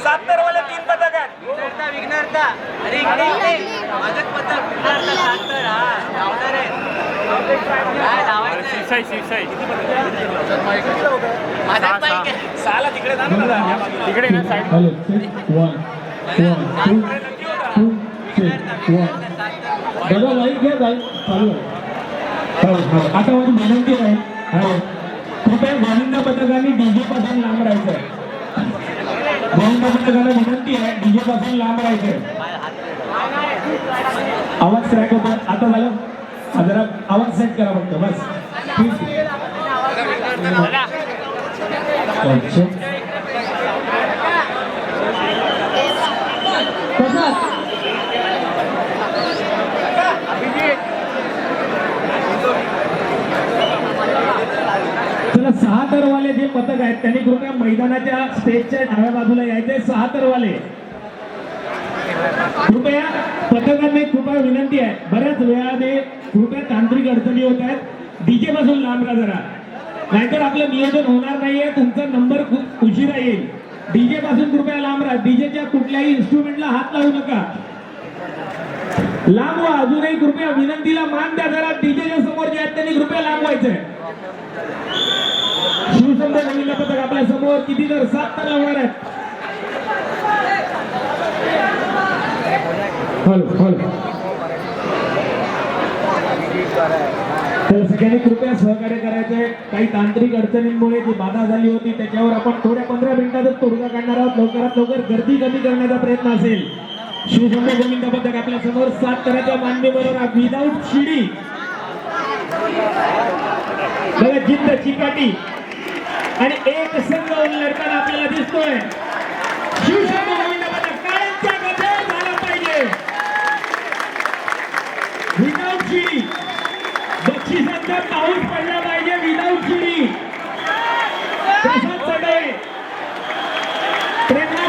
70 वाले 3 पदक आहेत. विघ्नहर्ता अरे इकडे माझं पदक विघ्नहर्ता 70 हा लावणार आहे काय लावायचं शिवशाही शिवशाही माझा बाईक आहे साला तिकडे जा ना दादा. तिकडे ना साईड हॅलो 1 दादा लाईट घ्या जाईल चालू आहे. आता माझी विनंती आहे कृपया गोविंद पथकाने डीजे पासून लांब राहायचं आहे. गोविंद पथकाला विनंती आहे डीजे पासून लांब राहायचं आहे. आवाज क्रॅक होतो आता झालं जरा आवाज सेट करा फक्त बस ठीक कसा चला 6 तरवाले जे पथक आहेत त्यांनी कृपया मैदानाच्या स्टेजच्या डाव्या बाजूला यायचे. 6 तरवाले कृपया पथकांना कृपया विनंती आहे बऱ्याच वेळाने कृपया तांत्रिक अडचणी होत आहेत. डीजे पासून लांब राहा जरा नाहीतर आपलं नियोजन होणार नाहीये. तुमचा नंबर खूप उशिरा येईल. डीजे पासून कृपया लांब राहा. डीजेच्या कुठल्याही इन्स्ट्रुमेंटला हात लावू नका. लांब व्हा. अजूनही कृपया विनंतीला मान द्या जरा. डीजेच्या समोर जे आहेत त्यांनी कृपया लांब व्हायचंय. शिवसंत नवीन पथक आपल्या समोर किती तर 7 तर लावणार आहेत. तर सगळ्यांनी कृपया सहकार्य करायचंय. काही तांत्रिक अडचणींमुळे जी बाधा झाली होती त्याच्यावर आपण थोड्या 15 मिनिटातच तोडगा काढणार आहोत. लवकरात लवकर गर्दी कमी करण्याचा प्रयत्न असेल. शिवसंत गोविंद पथक आपल्या समोर 7 तराच्या मान्यवर विदाऊट शिडी बघा जिद्द चिकाटी आणि एक संघ लढताना आपल्याला दिसतोय. शिवसंत गोविंद पथक काळ्यांच्या गजर झाला पाहिजे विदाऊट शिडी. बक्षिसांचा पाऊस पडला पाहिजे विदाऊट शिडी. प्रसाद चढे प्रेरणा